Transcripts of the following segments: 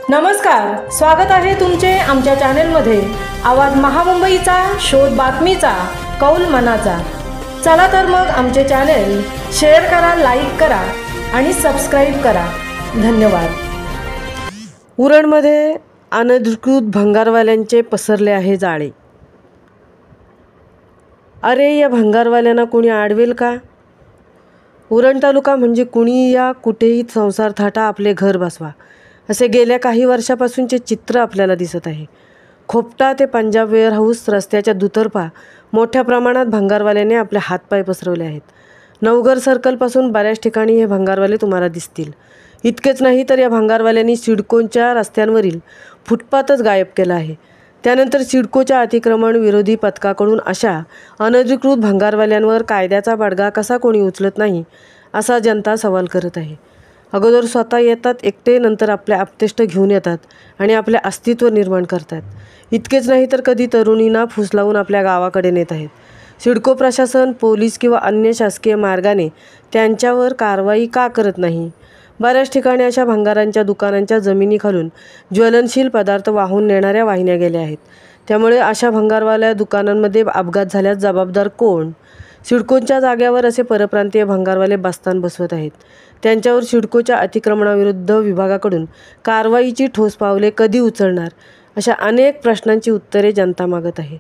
नमस्कार, स्वागत आहे तुमचे आमच्या चॅनेलमध्ये। आवाज महामुंबईचा, शोध बातमीचा, कौल मनाचा। चला तर मग आमचे चॅनेल शेअर करा, लाईक करा आणि सबस्क्राइब करा। धन्यवाद। उरणमध्ये अनधिकृत भंगारवाल्यांचे पसरले आहे जाळे। अरे, या भंगारवाल्यांना कोणी आडवेल का? उरण तालुका म्हणजे कुणी या कुठेही संसार थाटा, आपले घर बसवा, असे गेल्या काही वर्षापासूनचे चित्र आपल्याला दिसत आहे। खोपटा ते पंजाब वेअरहाऊस रस्त्याच्या दुतर्फा मोठ्या प्रमाणात भंगारवाल्यांनी आपले हातपाय पसरवले आहेत। नवघर सर्कलपासून बऱ्याच ठिकाणी हे भंगारवाले तुम्हाला दिसतील। इतकेच नाही तर या भंगारवाल्यांनी सिडकोच्या रस्त्यांवरील फुटपाथच गायब केला आहे। त्यानंतर सिडकोच्या अतिक्रमण विरोधी पथकाकडून अशा अनधिकृत भंगारवाल्यांवर कायद्याचा बडगा कसा कोणी उचलत नाही, असा जनता सवाल करत आहे। अगोदर स्वतः येतात एकटे, नंतर आपले आप्तेष्ट घेऊन येतात आणि आपले अस्तित्व निर्माण करतात। इतकेच नाही तर कधी तरुणींना फुसलावून आपल्या गावाकडे नेत आहेत। सिडको प्रशासन, पोलीस किंवा अन्य शासकीय मार्गाने त्यांच्यावर कारवाई का करत नाही? बऱ्याच ठिकाणी अशा भंगारांच्या दुकानांच्या जमिनीखालून ज्वलनशील पदार्थ वाहून नेणाऱ्या वाहिन्या गेल्या आहेत। त्यामुळे अशा भंगारवाल्या दुकानांमध्ये अपघात झाल्यास जबाबदार कोण? सिडकोच्या जाग्यावर असे परप्रांतीय भंगारवाले बस्तान बसवत आहेत। त्यांच्यावर सिडकोच्या अतिक्रमणाविरुद्ध विभागाकडून कारवाईची ठोस पावले कधी उचलणार, अशा अनेक प्रश्नांची उत्तरे जनता मागत आहे।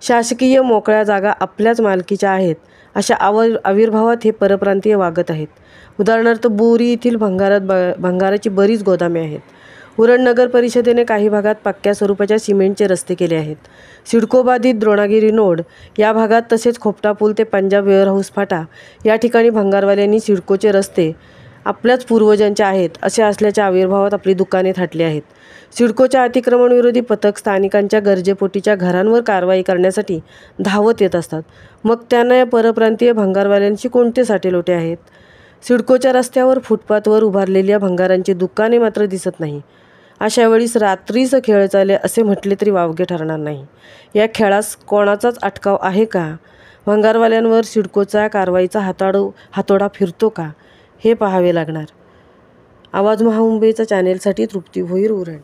शासकीय मोकळ्या जागा आपल्याच मालकीच्या आहेत, अशा आविर्भावात हे परप्रांतीय वागत आहेत। उदाहरणार्थ बोरी येथील भंगाराची बरीच गोदामे आहेत। उरण नगर परिषदेने काही भागात पक्क्या स्वरूपाच्या सिमेंटचे रस्ते केले आहेत। सिडको बाधित द्रोणागिरी नोड या भागात, तसेच खोपटा पूल ते पंजाब वेअरहाऊस फाटा या ठिकाणी भंगारवाल्यांनी सिडकोचे रस्ते आपल्याच पूर्वजांचे आहेत असे असल्याच्या आविर्भावात आपली दुकाने थाटली आहेत। सिडकोच्या अतिक्रमण विरोधी पथक स्थानिकांच्या गरजेपोटीच्या घरांवर कारवाई करण्यासाठी धावत येत असतात। मग त्यांना या परप्रांतीय भंगारवाल्यांशी कोणते साटेलोटे आहेत? सिडकोच्या रस्त्यावर फुटपाथवर उभारलेल्या भंगारांची दुकाने मात्र दिसत नाही। अशा वेळीस रात्रीचं खेळ चाले असे म्हटले तरी वावगे ठरणार नाही। या खेळास कोणाचाच अटकाव आहे का? भंगारवाल्यांवर सिडकोचा कारवाईचा हातोडा फिरतो का, हे पाहावे लागणार। आवाज महामुंबईचा चॅनेलसाठी तृप्ती भोईर, उरण।